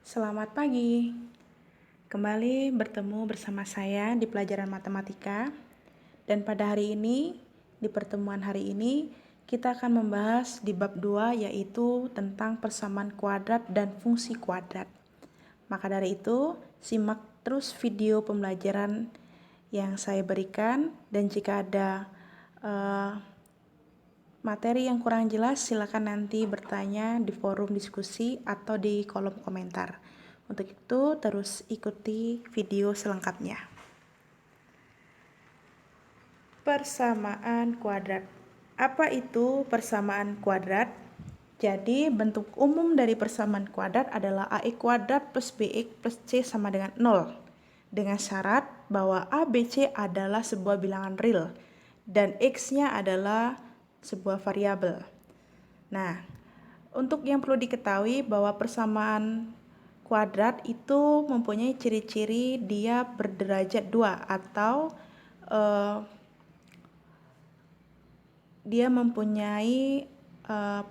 Selamat pagi. Kembali bertemu bersama saya di pelajaran matematika. Dan pada hari ini, di pertemuan hari ini, kita akan membahas di bab 2 yaitu tentang persamaan kuadrat dan fungsi kuadrat. Maka dari itu, simak terus video pembelajaran yang saya berikan, dan jika ada materi yang kurang jelas, silakan nanti bertanya di forum diskusi atau di kolom komentar. Untuk itu, terus ikuti video selengkapnya. Persamaan kuadrat. Apa itu persamaan kuadrat? Jadi, bentuk umum dari persamaan kuadrat adalah AX kuadrat plus BX plus C sama dengan 0. Dengan syarat bahwa A, B, C adalah sebuah bilangan real dan X-nya adalah sebuah variabel. Nah, untuk yang perlu diketahui bahwa persamaan kuadrat itu mempunyai ciri-ciri dia berderajat 2 atau dia mempunyai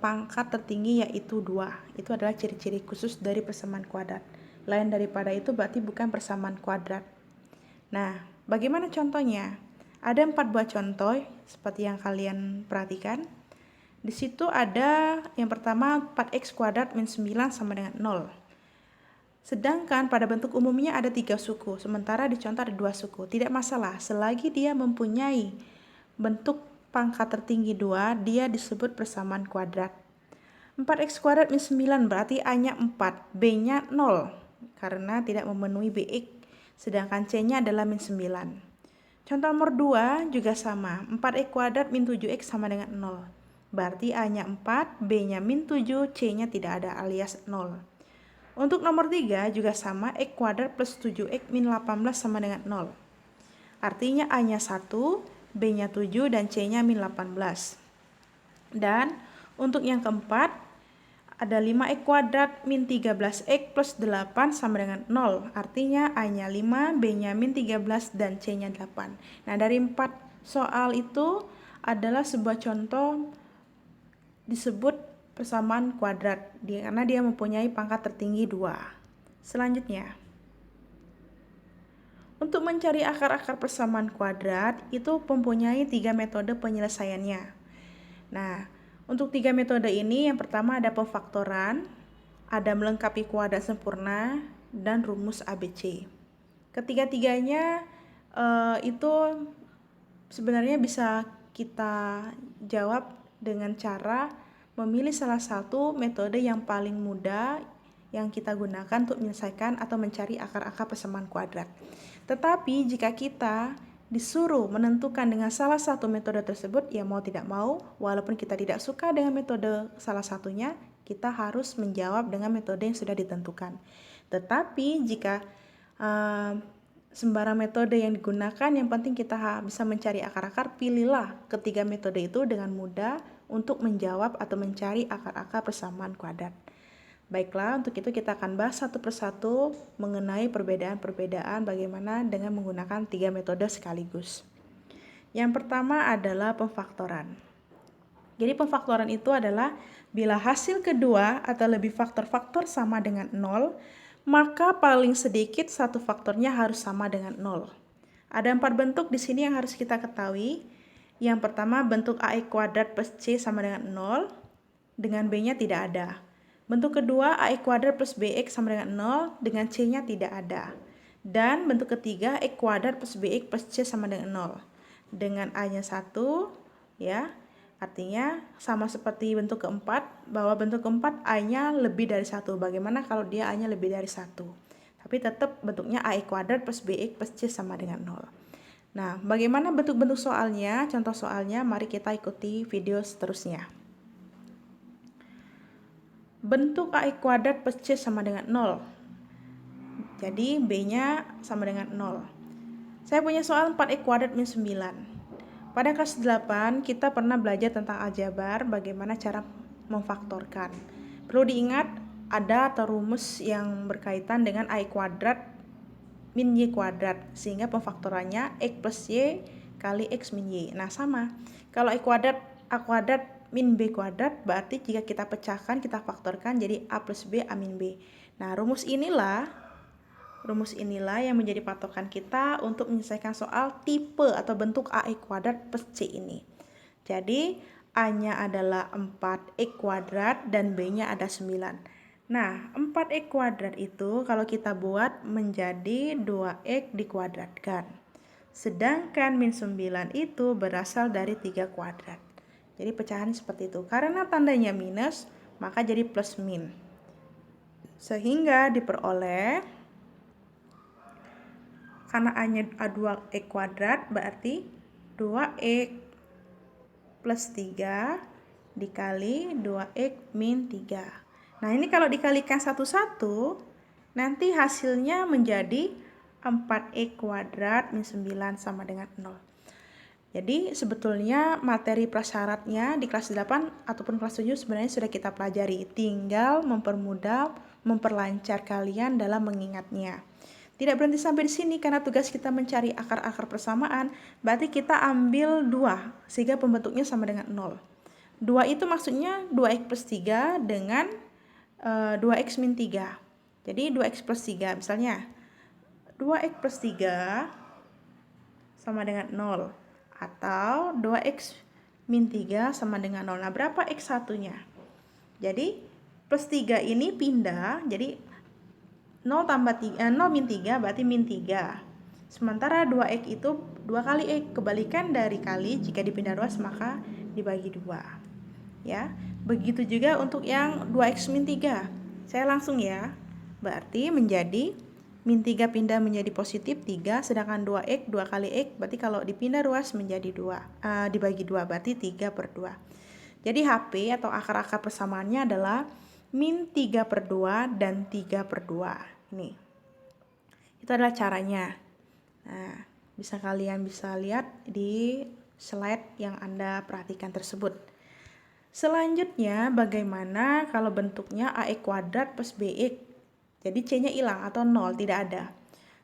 pangkat tertinggi yaitu 2. Itu adalah ciri-ciri khusus dari persamaan kuadrat. Lain daripada itu berarti bukan persamaan kuadrat. Nah, bagaimana contohnya? Ada 4 buah contoh seperti yang kalian perhatikan. Di situ ada yang pertama 4x kuadrat min 9 sama dengan 0. Sedangkan pada bentuk umumnya ada 3 suku, sementara di contoh ada 2 suku. Tidak masalah, selagi dia mempunyai bentuk pangkat tertinggi 2, dia disebut persamaan kuadrat. 4x kuadrat min 9 berarti A-nya 4, B-nya 0 karena tidak memenuhi BX, sedangkan C-nya adalah min 9. Contoh nomor 2 juga sama, 4x kuadrat min 7x sama dengan 0. Berarti A-nya 4, B-nya min 7, C-nya tidak ada alias 0. Untuk nomor 3 juga sama, X kuadrat plus 7X min 18 sama dengan 0. Artinya A-nya 1, B-nya 7, dan C-nya min 18. Dan untuk yang keempat, ada 5X kuadrat min 13X plus 8 sama dengan 0. Artinya A-nya 5, B-nya min 13, dan C-nya 8. Nah, dari 4 soal itu adalah sebuah contoh disebut persamaan kuadrat karena dia mempunyai pangkat tertinggi 2. Selanjutnya, untuk mencari akar-akar persamaan kuadrat itu mempunyai 3 metode penyelesaiannya. Nah, untuk 3 metode ini yang pertama ada pemfaktoran, ada melengkapi kuadrat sempurna, dan rumus ABC. Ketiga-tiganya itu sebenarnya bisa kita jawab dengan cara memilih salah satu metode yang paling mudah yang kita gunakan untuk menyelesaikan atau mencari akar-akar persamaan kuadrat. Tetapi jika kita disuruh menentukan dengan salah satu metode tersebut, ya mau tidak mau, walaupun kita tidak suka dengan metode salah satunya, kita harus menjawab dengan metode yang sudah ditentukan. Tetapi jika sembarang metode yang digunakan, yang penting kita bisa mencari akar-akar, pilihlah ketiga metode itu dengan mudah untuk menjawab atau mencari akar-akar persamaan kuadrat. Baiklah, untuk itu kita akan bahas satu persatu mengenai perbedaan-perbedaan bagaimana dengan menggunakan 3 metode sekaligus. Yang pertama adalah pemfaktoran. Jadi pemfaktoran itu adalah bila hasil kedua atau lebih faktor-faktor sama dengan 0, maka paling sedikit satu faktornya harus sama dengan 0. Ada 4 bentuk di sini yang harus kita ketahui. Yang pertama bentuk AX kuadrat plus C sama dengan 0, dengan B-nya tidak ada. Bentuk kedua AX kuadrat plus BX sama dengan 0, dengan C-nya tidak ada. Dan bentuk ketiga X kuadrat plus BX plus C sama dengan 0, dengan A-nya 1, ya. Artinya sama seperti bentuk keempat, bahwa bentuk keempat A-nya lebih dari 1. Bagaimana kalau dia A-nya lebih dari 1? Tapi tetap bentuknya AX kuadrat plus BX plus C sama dengan 0. Nah, bagaimana bentuk-bentuk soalnya, contoh soalnya, mari kita ikuti video seterusnya. Bentuk AX kuadrat plus C sama dengan 0. Jadi, B-nya sama dengan 0. Saya punya soal 4X kuadrat min 9. Pada kelas 8, kita pernah belajar tentang aljabar, bagaimana cara memfaktorkan. Perlu diingat, ada atau rumus yang berkaitan dengan AX kuadrat min Y kuadrat, sehingga pemfaktorannya X plus Y kali X min Y. Nah, sama. Kalau A kuadrat min B kuadrat, berarti jika kita pecahkan, kita faktorkan jadi A plus B A min B. Nah, rumus inilah yang menjadi patokan kita untuk menyelesaikan soal tipe atau bentuk AE kuadrat plus C ini. Jadi, A-nya adalah 4X kuadrat dan B-nya ada 9. Nah, 4X kuadrat itu kalau kita buat menjadi 2X dikuadratkan. Sedangkan min 9 itu berasal dari 3 kuadrat. Jadi pecahan seperti itu. Karena tandanya minus, maka jadi plus min. Sehingga diperoleh, karena A-nya 2X kuadrat, berarti 2X plus 3 dikali 2X min 3. Nah, ini kalau dikalikan satu-satu, nanti hasilnya menjadi 4X kuadrat min 9 sama dengan 0. Jadi sebetulnya materi prasyaratnya di kelas 8 ataupun kelas 7 sebenarnya sudah kita pelajari. Tinggal mempermudah, memperlancar kalian dalam mengingatnya. Tidak berhenti sampai di sini karena tugas kita mencari akar-akar persamaan, berarti kita ambil 2 sehingga pembentuknya sama dengan 0. 2 itu maksudnya 2x plus 3 dengan 2x min 3. Jadi 2x plus 3, misalnya 2x plus 3 sama dengan 0. Atau 2x min 3 sama dengan 0. Nah, berapa x satunya? Jadi plus 3 ini pindah, jadi 0 min 3 berarti min 3. Sementara 2x itu 2 kali x, kebalikan dari kali, jika dipindah ruas maka dibagi 2. Ya, begitu juga untuk yang 2x min 3. Saya langsung ya. Berarti menjadi min 3 pindah menjadi positif 3, sedangkan 2x 2 kali x berarti kalau dipindah ruas menjadi 2, dibagi 2 berarti 3 per 2. Jadi HP atau akar-akar persamaannya adalah min 3 per 2 dan 3 per 2. Ini. Itu adalah caranya. Nah, kalian bisa lihat di slide yang Anda perhatikan tersebut. Selanjutnya, bagaimana kalau bentuknya AX kuadrat plus BX? Jadi C-nya hilang atau 0, tidak ada.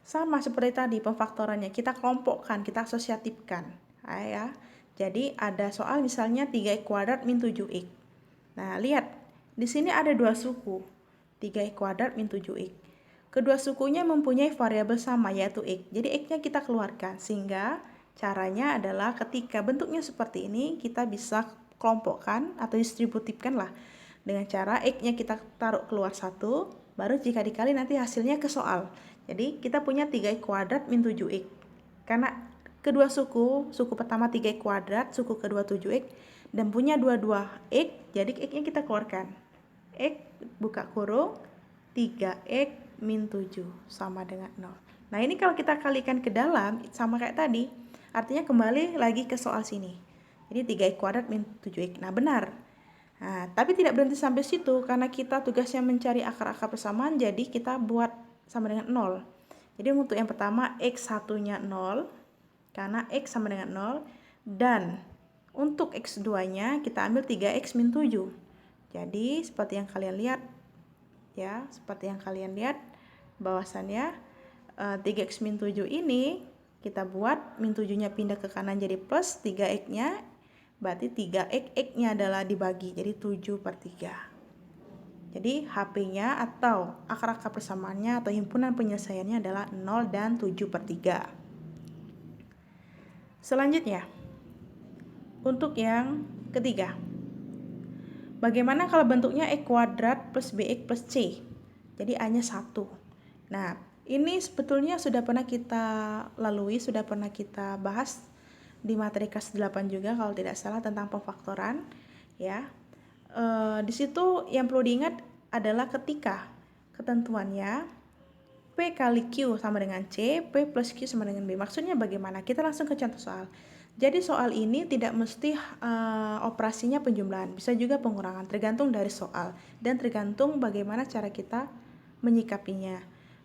Sama seperti tadi pemfaktorannya, kita kelompokkan, kita asosiatifkan. Ya. Jadi ada soal misalnya 3x kuadrat min 7x. Nah, lihat, di sini ada 2 suku, 3x kuadrat min 7x. Kedua sukunya mempunyai variabel sama, yaitu x. Jadi x-nya kita keluarkan, sehingga caranya adalah ketika bentuknya seperti ini, kita bisa kelompokkan atau distributifkan lah dengan cara x-nya kita taruh keluar 1, baru jika dikali nanti hasilnya ke soal. Jadi kita punya 3x kuadrat min 7x. Karena kedua suku pertama 3x kuadrat, suku kedua 7x, dan punya dua-dua x, jadi x-nya kita keluarkan. X buka kurung 3x min 7 sama dengan 0. Nah, ini kalau kita kalikan ke dalam sama kayak tadi, artinya kembali lagi ke soal sini. Jadi 3x kuadrat min 7x. Nah, benar. Nah, tapi tidak berhenti sampai situ karena kita tugasnya mencari akar-akar persamaan, jadi kita buat sama dengan 0. Jadi untuk yang pertama x satunya 0 karena x sama dengan 0, dan untuk x 2-nya kita ambil 3x min 7. Jadi seperti yang kalian lihat ya, bahwasannya 3x min 7 ini kita buat min 7-nya pindah ke kanan jadi plus, 3x-nya berarti 3x, x-nya adalah dibagi, jadi 7 per 3. Jadi HP-nya atau akar-akar persamaannya atau himpunan penyelesaiannya adalah 0 dan 7 per 3. Selanjutnya, untuk yang ketiga, bagaimana kalau bentuknya x kuadrat plus bx plus c? Jadi A-nya 1. Nah, ini sebetulnya sudah pernah kita lalui, sudah pernah kita bahas di materi kelas 8 juga kalau tidak salah tentang pemfaktoran ya. Di situ yang perlu diingat adalah ketika ketentuannya P kali Q sama dengan C, P plus Q sama dengan B. Maksudnya bagaimana? Kita langsung ke contoh soal. Jadi soal ini tidak mesti operasinya penjumlahan, bisa juga pengurangan, tergantung dari soal dan tergantung bagaimana cara kita menyikapinya,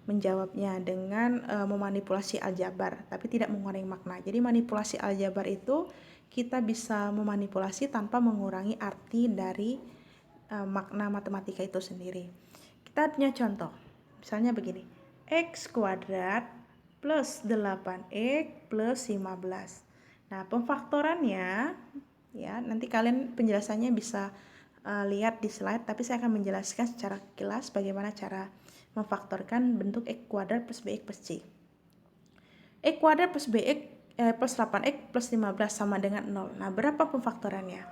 menjawabnya dengan memanipulasi aljabar, tapi tidak mengurangi makna. Jadi manipulasi aljabar itu kita bisa memanipulasi tanpa mengurangi arti dari makna matematika itu sendiri. Kita punya contoh, misalnya begini, x kuadrat plus 8x plus 15. Nah, pemfaktorannya Ya, nanti kalian penjelasannya bisa lihat di slide, tapi saya akan menjelaskan secara kilas bagaimana cara memfaktorkan bentuk X kuadrat plus BX plus C. X kuadrat plus BX plus 8X plus 15 sama dengan 0. Nah, berapa pemfaktorannya?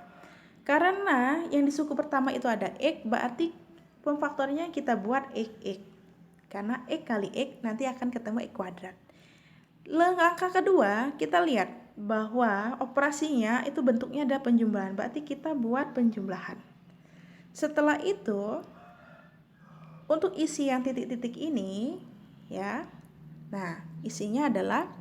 Karena yang di suku pertama itu ada X, berarti pemfaktornya kita buat X. Karena X kali X nanti akan ketemu X kuadrat. Langkah kedua, kita lihat bahwa operasinya itu bentuknya ada penjumlahan, berarti kita buat penjumlahan. Setelah itu, untuk isi yang titik-titik ini, ya, nah isinya adalah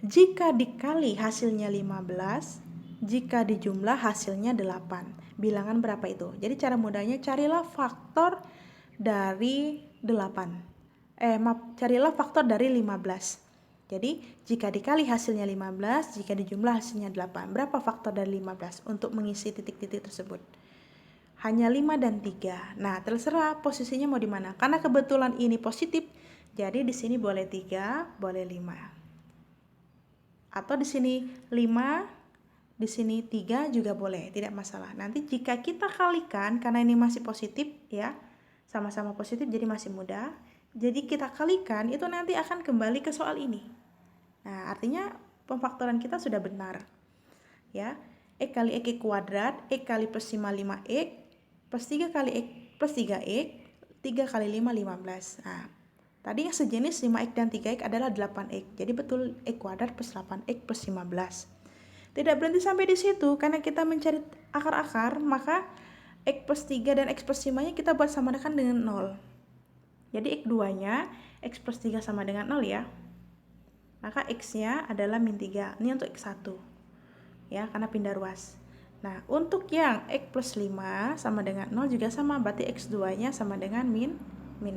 jika dikali hasilnya 15, jika dijumlah hasilnya 8. Bilangan berapa itu? Jadi cara mudahnya carilah faktor dari 8. Carilah faktor dari 15. Jadi, jika dikali hasilnya 15, jika dijumlah hasilnya 8. Berapa faktor dari 15 untuk mengisi titik-titik tersebut? Hanya 5 dan 3. Nah, terserah posisinya mau di mana. Karena kebetulan ini positif, jadi di sini boleh 3, boleh 5. Atau di sini 5, di sini 3 juga boleh, tidak masalah. Nanti jika kita kalikan, karena ini masih positif ya, sama-sama positif jadi masih mudah. Jadi kita kalikan, itu nanti akan kembali ke soal ini. Nah, artinya pemfaktoran kita sudah benar. Ya, X kali X kuadrat, X kali plus 55X, plus 3 kali X plus 3X, 3 kali 5, 15. Nah, tadi yang sejenis 5X dan 3X adalah 8X. Jadi betul X kuadrat plus 8X plus 15. Tidak berhenti sampai di situ, karena kita mencari akar-akar, maka X plus 3 dan X plus 5-nya kita buat samakan dengan 0. Jadi X2-nya X plus 3 sama dengan 0 ya. Maka X-nya adalah min 3. Ini untuk X1. Ya, karena pindah ruas. Nah, untuk yang X plus 5 sama dengan 0 juga sama, berarti X2-nya sama dengan min 5.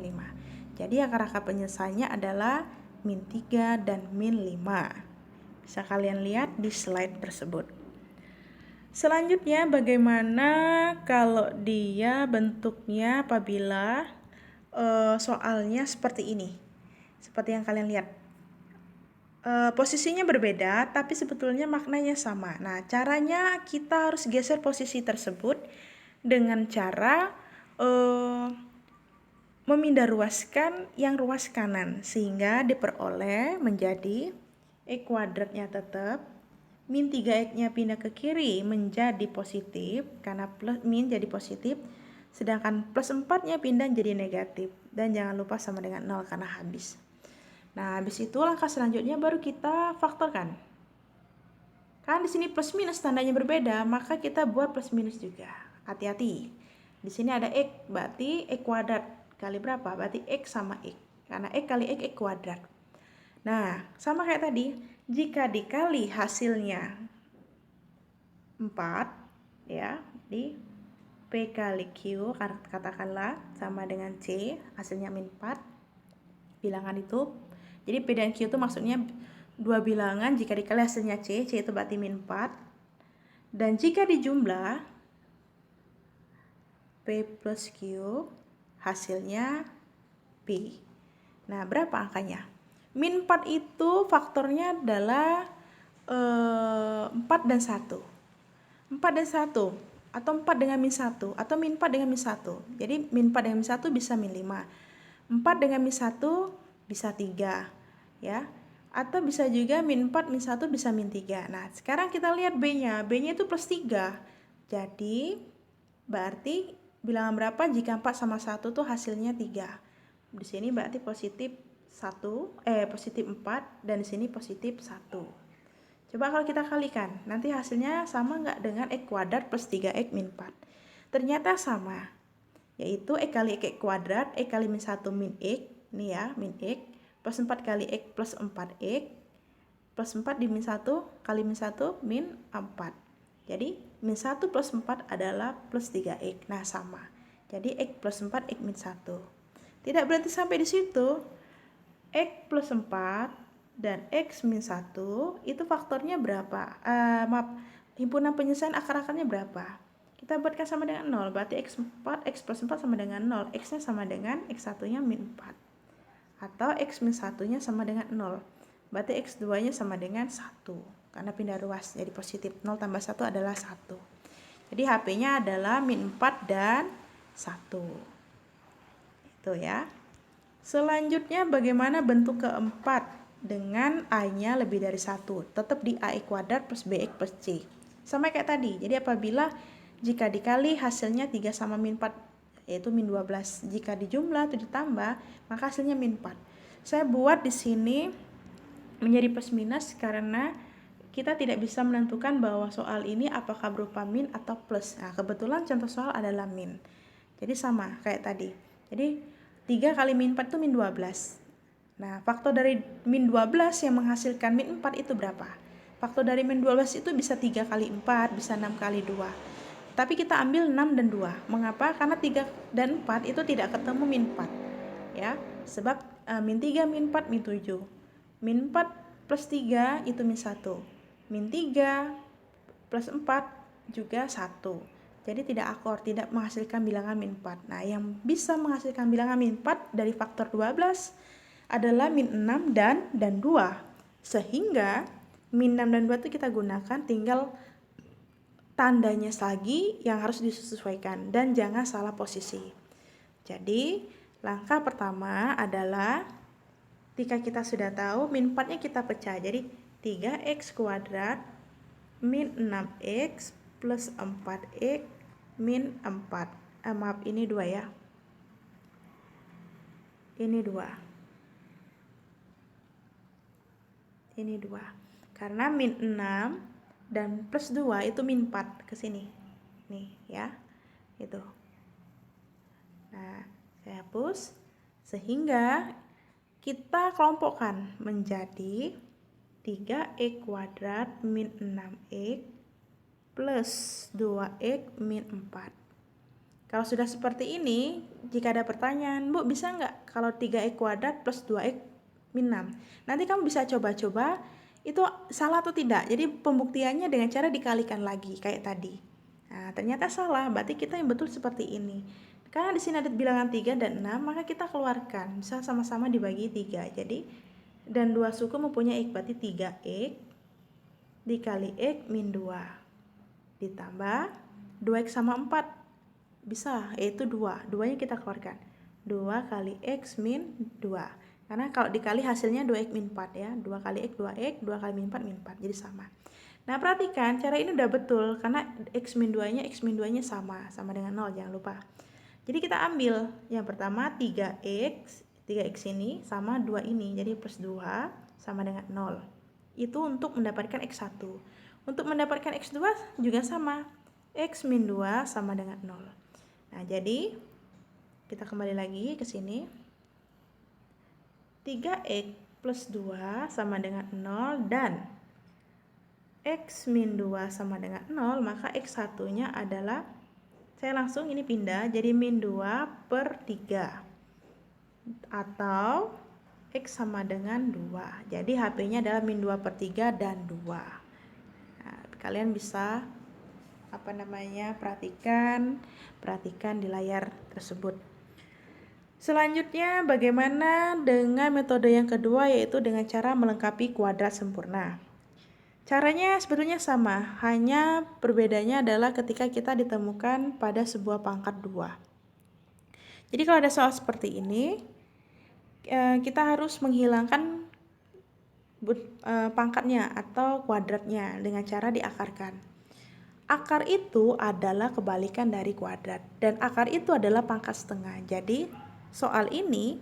Jadi akar-akar penyelesaiannya adalah min 3 dan min 5. Bisa kalian lihat di slide tersebut. Selanjutnya, bagaimana kalau dia bentuknya apabila soalnya seperti ini. Seperti yang kalian lihat. Posisinya berbeda, tapi sebetulnya maknanya sama. Nah, caranya kita harus geser posisi tersebut dengan cara memindah ruaskan yang ruas kanan, sehingga diperoleh menjadi X kuadratnya tetap, min 3X-nya pindah ke kiri menjadi positif, karena plus min jadi positif, sedangkan plus 4-nya pindah jadi negatif. Dan jangan lupa sama dengan 0 karena habis. Nah, habis itu langkah selanjutnya baru kita faktorkan. Kan di sini plus minus tandanya berbeda, maka kita buat plus minus juga. Hati-hati. Di sini ada X, berarti X kuadrat kali berapa? Berarti X sama X. Karena X kali X kuadrat. Nah, sama kayak tadi, jika dikali hasilnya 4, ya, di P kali Q, katakanlah sama dengan C, hasilnya min 4. Bilangan itu, jadi P dan Q itu maksudnya dua bilangan, jika dikali hasilnya C itu berarti min 4. Dan jika dijumlah P plus Q, hasilnya P. Nah, berapa angkanya? Min 4 itu faktornya adalah 4 dan 1. 4 dan 1, atau 4 dengan min 1, atau min 4 dengan min 1. Jadi min 4 dengan min 1 bisa min 5. 4 dengan min 1 bisa 3, ya. Atau bisa juga min 4 min 1 bisa min 3. Nah, sekarang kita lihat B-nya. B-nya itu plus 3. Jadi berarti bilangan berapa jika 4 sama 1 tuh hasilnya 3. Di sini berarti positif 4, dan di sini positif 1. Coba kalau kita kalikan, nanti hasilnya sama nggak dengan X kuadrat plus 3X min 4? Ternyata sama, yaitu X kali X kuadrat, X kali min 1 min X, ini ya, min X, plus 4 kali X plus 4X, plus 4 di min 1 kali min 1 min 4. Jadi, min 1 plus 4 adalah plus 3X, nah sama. Jadi, X plus 4, X min 1. Tidak berhenti sampai di situ, X plus 4 dan X min 1 itu faktornya berapa? Himpunan penyelesaian akar-akarnya berapa? Kita buatkan sama dengan 0, berarti X4, X plus 4 sama dengan 0. X-nya sama dengan X1-nya min 4. Atau X min 1-nya sama dengan 0. Berarti X2-nya sama dengan 1. karena pindah ruas jadi positif. 0 tambah 1 adalah 1. Jadi HP-nya adalah min 4 dan 1. Itu ya. Selanjutnya bagaimana bentuk keempat dengan A-nya lebih dari 1. Tetap di AX kuadrat plus BX plus C. Sama kayak tadi. Jadi apabila jika dikali hasilnya 3 sama min 4 yaitu min 12. Jika dijumlah atau ditambah maka hasilnya min 4. Saya buat di sini menjadi plus minus karena kita tidak bisa menentukan bahwa soal ini apakah berupa min atau plus. Nah, kebetulan contoh soal adalah min. Jadi sama kayak tadi. Jadi 3 kali min 4 itu min 12. Nah, faktor dari min 12 yang menghasilkan min 4 itu berapa? Faktor dari min 12 itu bisa 3 kali 4, bisa 6 kali 2. Tapi kita ambil 6 dan 2. Mengapa? Karena 3 dan 4 itu tidak ketemu min 4. Ya, sebab min 3, min 4, min 7. Min 4 plus 3 itu min 1. Min 3 plus 4 juga 1. Jadi tidak akor, tidak menghasilkan bilangan min 4. Nah, yang bisa menghasilkan bilangan min 4 dari faktor 12 adalah min 6 dan 2. Sehingga min 6 dan 2 itu kita gunakan, tinggal tandanya lagi yang harus disesuaikan dan jangan salah posisi. Jadi, langkah pertama adalah jika kita sudah tahu min 4-nya kita pecah. Jadi, 3x kuadrat min 6x plus 4x min 4. Maaf, ini 2 ya. Ini 2. Ini 2. Karena min 6 dan plus 2 itu min 4 ke sini. Nih ya. Itu. Nah, saya hapus sehingga kita kelompokkan menjadi 3x kuadrat min 6x plus 2x min 4. Kalau sudah seperti ini, jika ada pertanyaan, Bu bisa nggak kalau 3x kuadrat plus 2x min 6? Nanti kamu bisa coba-coba itu salah atau tidak. Jadi pembuktiannya dengan cara dikalikan lagi kayak tadi. Nah, ternyata salah, berarti kita yang betul seperti ini. Karena di sini ada bilangan 3 dan 6, maka kita keluarkan. Bisa sama-sama dibagi 3. Jadi, dan 2 suku mempunyai x, berarti 3x dikali x min 2. Ditambah 2x sama 4. Bisa, yaitu 2. 2-nya kita keluarkan. 2 kali x min 2. Karena kalau dikali hasilnya 2x min 4 ya. 2 kali x 2x, 2 kali min 4 min 4. Jadi sama. Nah, perhatikan cara ini udah betul karena x min 2-nya sama dengan 0, jangan lupa. Jadi kita ambil yang pertama 3x ini sama 2 ini. Jadi plus 2 sama dengan 0. Itu untuk mendapatkan x1. Untuk mendapatkan x2 juga sama. X min 2 sama dengan 0. Nah, jadi kita kembali lagi ke sini. 3x plus 2 sama dengan 0 dan x min 2 sama dengan 0, maka x1-nya adalah, saya langsung ini pindah jadi min 2 per 3. Atau x sama dengan 2. Jadi HP-nya adalah min 2 per 3 dan 2. Kalian bisa perhatikan di layar tersebut. Selanjutnya bagaimana dengan metode yang kedua, yaitu dengan cara melengkapi kuadrat sempurna. Caranya sebetulnya sama, hanya perbedaannya adalah ketika kita ditemukan pada sebuah pangkat 2. Jadi kalau ada soal seperti ini, kita harus menghilangkan pangkatnya atau kuadratnya dengan cara diakarkan. Akar itu adalah kebalikan dari kuadrat dan akar itu adalah pangkat setengah. Jadi soal ini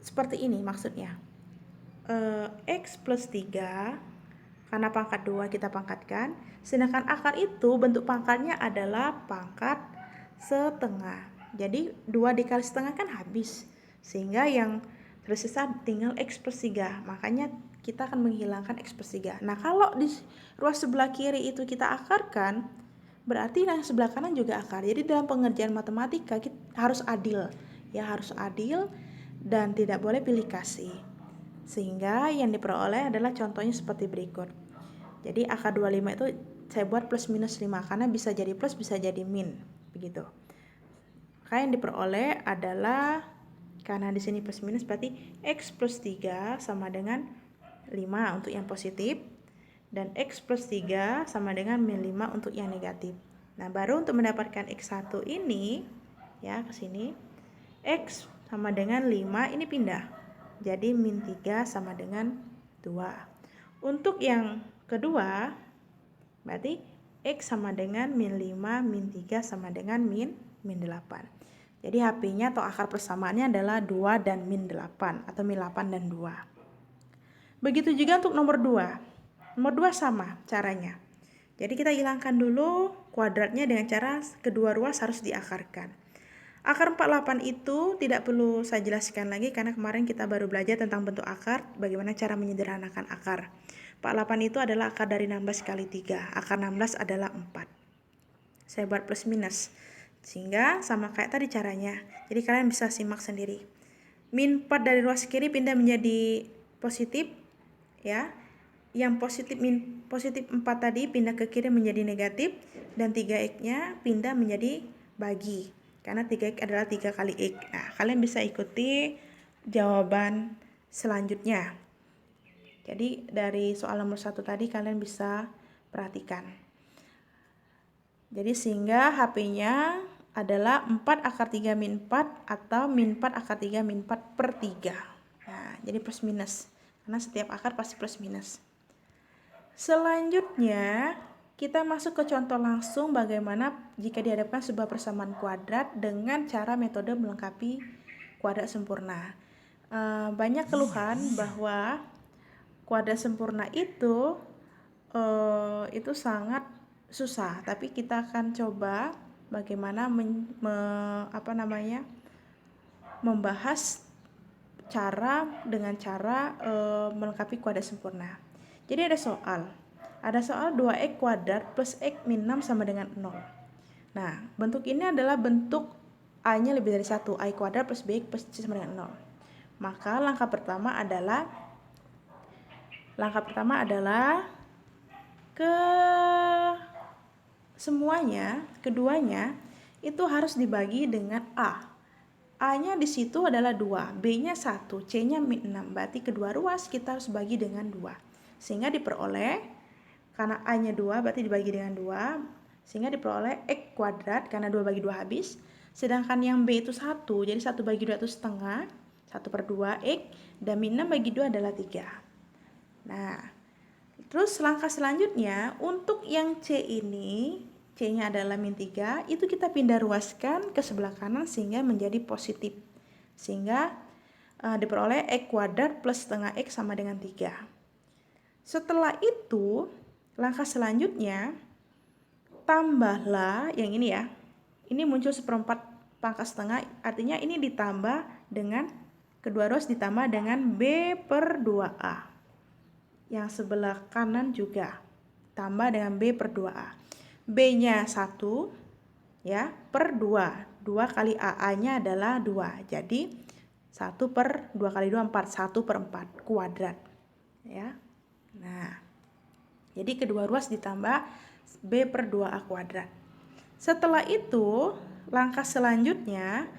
seperti ini maksudnya. X plus 3 karena pangkat 2 kita pangkatkan, sedangkan akar itu bentuk pangkatnya adalah pangkat setengah. Jadi 2 dikali setengah kan habis, sehingga yang tersisa tinggal x plus 3. Makanya kita akan menghilangkan x plus 3. Nah, kalau di ruas sebelah kiri itu kita akarkan, berarti yang sebelah kanan juga akar. Jadi dalam pengerjaan matematika kita harus adil, ya harus adil dan tidak boleh pilih kasih. Sehingga yang diperoleh adalah contohnya seperti berikut. Jadi akar 25 itu saya buat plus minus 5 karena bisa jadi plus bisa jadi min, begitu. Maka yang diperoleh adalah Karena di sini plus minus berarti X plus 3 sama dengan 5 untuk yang positif. Dan X plus 3 sama dengan min 5 untuk yang negatif. Nah, baru untuk mendapatkan X1 ini, ya ke sini, X sama dengan 5 ini pindah. Jadi min 3 sama dengan 2. Untuk yang kedua, berarti X sama dengan min 5, min 3 sama dengan min 8. Jadi HP-nya atau akar persamaannya adalah 2 dan min 8 atau min 8 dan 2. Begitu juga untuk nomor 2. Nomor 2 sama caranya. Jadi kita hilangkan dulu kuadratnya dengan cara kedua ruas harus diakarkan. Akar 48 itu tidak perlu saya jelaskan lagi karena kemarin kita baru belajar tentang bentuk akar, bagaimana cara menyederhanakan akar. 48 itu adalah akar dari 16 kali 3. Akar 16 adalah 4. Saya buat plus minus. Sehingga sama kayak tadi caranya. Jadi kalian bisa simak sendiri. Min 4 dari ruas kiri pindah menjadi positif, ya. Yang positif 4 tadi pindah ke kiri menjadi negatif, dan 3x-nya pindah menjadi bagi. Karena 3x adalah 3 kali x. Nah, kalian bisa ikuti jawaban selanjutnya. Jadi dari soal nomor 1 tadi kalian bisa perhatikan. Jadi sehingga HP-nya adalah 4 akar 3 min 4 atau min 4 akar 3 min 4 per 3. Nah, jadi plus minus. Karena setiap akar pasti plus minus. Selanjutnya, kita masuk ke contoh langsung bagaimana jika dihadapkan sebuah persamaan kuadrat dengan cara metode melengkapi kuadrat sempurna. Banyak keluhan bahwa kuadrat sempurna itu sangat susah, tapi kita akan coba bagaimana membahas dengan cara melengkapi kuadrat sempurna. Jadi ada soal 2x kuadrat plus x min 6 sama dengan 0. Nah, bentuk ini adalah bentuk a-nya lebih dari 1, a kuadrat plus bx plus c sama dengan 0. Maka langkah pertama adalah keduanya itu harus dibagi dengan a. A-nya di situ adalah 2, B-nya 1, C-nya min 6. Berarti kedua ruas kita harus bagi dengan 2. Sehingga diperoleh, karena A-nya 2 berarti dibagi dengan 2, sehingga diperoleh X kuadrat karena 2 bagi 2 habis. Sedangkan yang B itu 1, jadi 1 bagi 2 itu setengah, 1/2 X, dan min 6 bagi 2 adalah 3. Nah, terus langkah selanjutnya untuk yang C ini, C-nya adalah min 3, itu kita pindah ruaskan ke sebelah kanan sehingga menjadi positif. Sehingga diperoleh X kuadrat plus setengah X sama dengan 3. Setelah itu, langkah selanjutnya, tambahlah yang ini ya. Ini muncul 1/4 pangkat setengah, artinya ini ditambah dengan, kedua ruas ditambah dengan B/2A. Yang sebelah kanan juga tambah dengan B/2A. B-nya 1 ya per 2. 2 kali A-nya adalah 2. Jadi 1 per 2 kali 2 4. 1 per 4 kuadrat. Ya. Nah, jadi kedua ruas ditambah B/2A kuadrat. Setelah itu, langkah selanjutnya,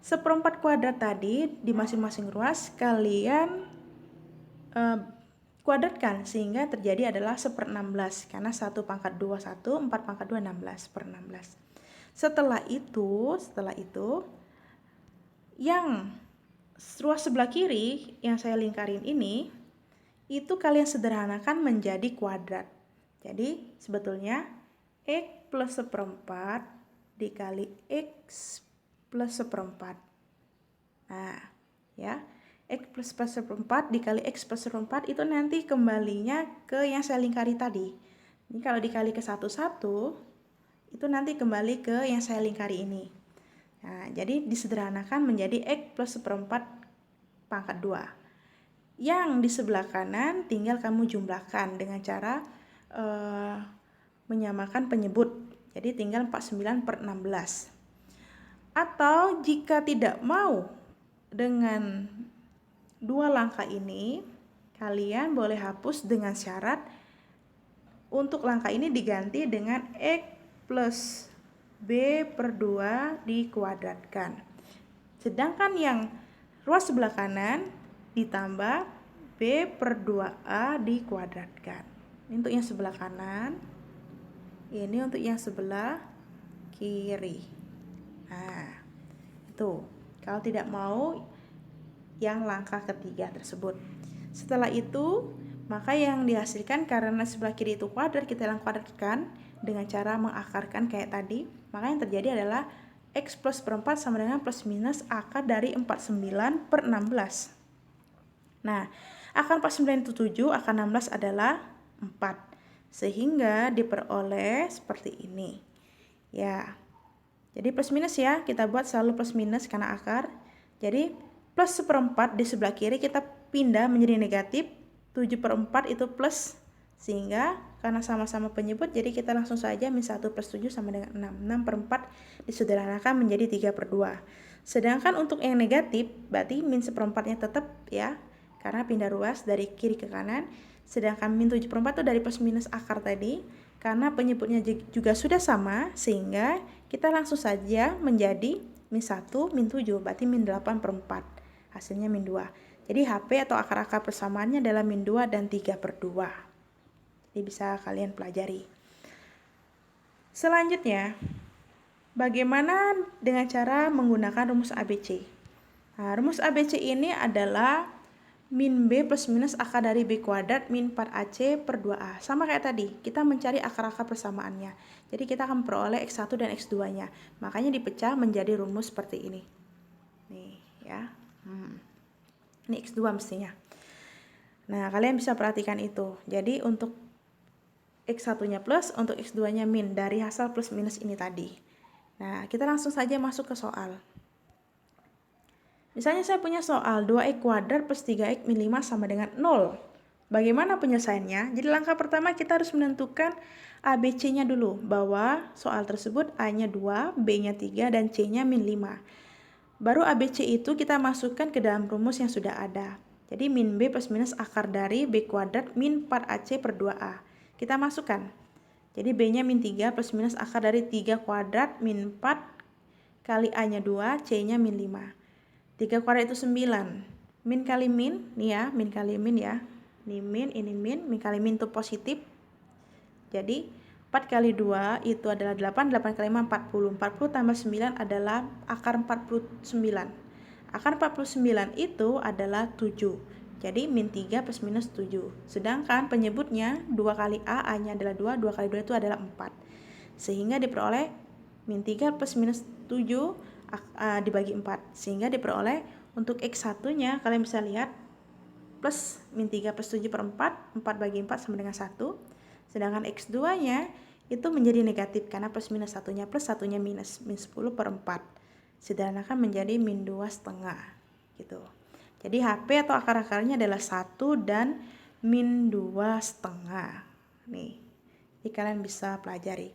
1/4 kuadrat tadi di masing-masing ruas kalian kuadratkan sehingga terjadi adalah 1/16 karena 1 pangkat 2 1, 4 pangkat 2 16 per 16. Setelah itu yang ruas sebelah kiri yang saya lingkarin ini itu kalian sederhanakan menjadi kuadrat. Jadi sebetulnya X plus 1/4 dikali X plus 1/4. Nah, ya. X plus 1/4 dikali X plus 1/4 itu nanti kembalinya ke yang saya lingkari tadi. Ini kalau dikali ke 1 itu nanti kembali ke yang saya lingkari ini. Nah, jadi disederhanakan menjadi X plus 1/4 pangkat 2. Yang di sebelah kanan tinggal kamu jumlahkan dengan cara menyamakan penyebut. Jadi tinggal 49/16. Atau jika tidak mau dengan 2 langkah ini, kalian boleh hapus dengan syarat untuk langkah ini diganti dengan X plus B/2 dikuadratkan. Sedangkan yang ruas sebelah kanan ditambah B per 2A dikuadratkan. Ini untuk yang sebelah kanan, ini untuk yang sebelah kiri. Nah, itu. Kalau tidak mau yang langkah ketiga tersebut. Setelah itu, maka yang dihasilkan karena sebelah kiri itu kuadrat, kita yang kuadratkan dengan cara mengakarkan kayak tadi. Maka yang terjadi adalah X plus seperempat sama dengan plus minus akar dari 49 per 16. Nah, akar 49 itu 7, akar 16 adalah 4. Sehingga diperoleh seperti ini. Ya, jadi plus minus ya, kita buat selalu plus minus karena akar. Jadi plus seperempat di sebelah kiri kita pindah menjadi negatif, 7 per 4 itu plus. Sehingga karena sama-sama penyebut, jadi kita langsung saja min 1 plus 7 sama dengan 6. 6 per 4 disederhanakan menjadi 3 per 2. Sedangkan untuk yang negatif, berarti min seperempatnya tetap ya, karena pindah ruas dari kiri ke kanan. Sedangkan min 7 per 4 itu dari plus minus akar tadi, karena penyebutnya juga sudah sama, sehingga kita langsung saja menjadi min 1, min 7, berarti min 8 per 4. Hasilnya min 2. Jadi HP atau akar-akar persamaannya adalah min 2 dan 3 per 2. Jadi bisa kalian pelajari. Selanjutnya, bagaimana dengan cara menggunakan rumus ABC? Nah, rumus ABC ini adalah min B plus minus akar dari B kuadrat min 4AC per 2A. Sama kayak tadi, kita mencari akar-akar persamaannya. Jadi kita akan memperoleh X1 dan X2-nya. Makanya dipecah menjadi rumus seperti ini. Nih ya. Ini X2 mestinya. Nah, kalian bisa perhatikan itu. Jadi untuk X1-nya plus, untuk X2-nya min dari hasil plus minus ini tadi. Nah, kita langsung saja masuk ke soal. Misalnya saya punya soal 2x kuadrat plus 3x min 5 sama dengan 0. Bagaimana penyelesaiannya? Jadi langkah pertama kita harus menentukan ABC-nya dulu, bahwa soal tersebut A-nya 2, B-nya 3, dan C-nya min 5. Baru ABC itu kita masukkan ke dalam rumus yang sudah ada. Jadi min B plus minus akar dari B kuadrat min 4AC per 2A. Kita masukkan. Jadi B-nya min 3 plus minus akar dari 3 kuadrat min 4 kali A-nya 2, C-nya min 5. 3 kuadrat itu 9. Min kali min, nih ya, min kali min ya. Ini min kali min itu positif. Jadi 4 kali 2 itu adalah 8, 8 kali 5 40. 40 tambah 9 adalah akar 49. Akar 49 itu adalah 7. Jadi min 3 plus minus 7. Sedangkan penyebutnya 2 kali A, A-nya adalah 2, 2 kali 2 itu adalah 4. Sehingga diperoleh min 3 plus minus 7 dibagi 4. Sehingga diperoleh untuk X1-nya, kalian bisa lihat, plus min 3 plus 7 per 4, 4 bagi 4 sama dengan 1. Sedangkan X2-nya itu menjadi negatif, karena plus minus satunya plus, satunya minus, min 10 per 4. Sederhanakan menjadi min 2,5 gitu. Jadi HP atau akar-akarnya adalah 1 dan min 2,5. Nih, jadi kalian bisa pelajari.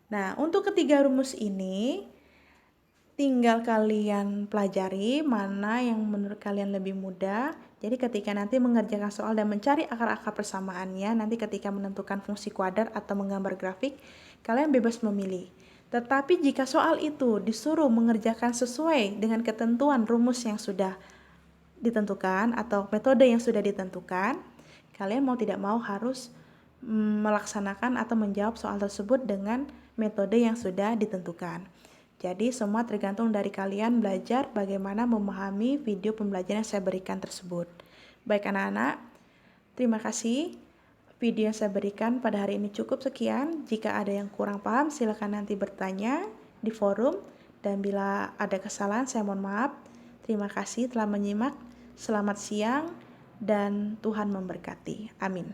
Nah, untuk ketiga rumus ini, tinggal kalian pelajari mana yang menurut kalian lebih mudah. Jadi ketika nanti mengerjakan soal dan mencari akar-akar persamaannya, nanti ketika menentukan fungsi kuadrat atau menggambar grafik, kalian bebas memilih. Tetapi jika soal itu disuruh mengerjakan sesuai dengan ketentuan rumus yang sudah ditentukan atau metode yang sudah ditentukan, kalian mau tidak mau harus melaksanakan atau menjawab soal tersebut dengan metode yang sudah ditentukan. Jadi semua tergantung dari kalian belajar bagaimana memahami video pembelajaran yang saya berikan tersebut. Baik anak-anak, terima kasih. Video yang saya berikan pada hari ini cukup sekian. Jika ada yang kurang paham, silakan nanti bertanya di forum. Dan bila ada kesalahan, saya mohon maaf. Terima kasih telah menyimak. Selamat siang dan Tuhan memberkati. Amin.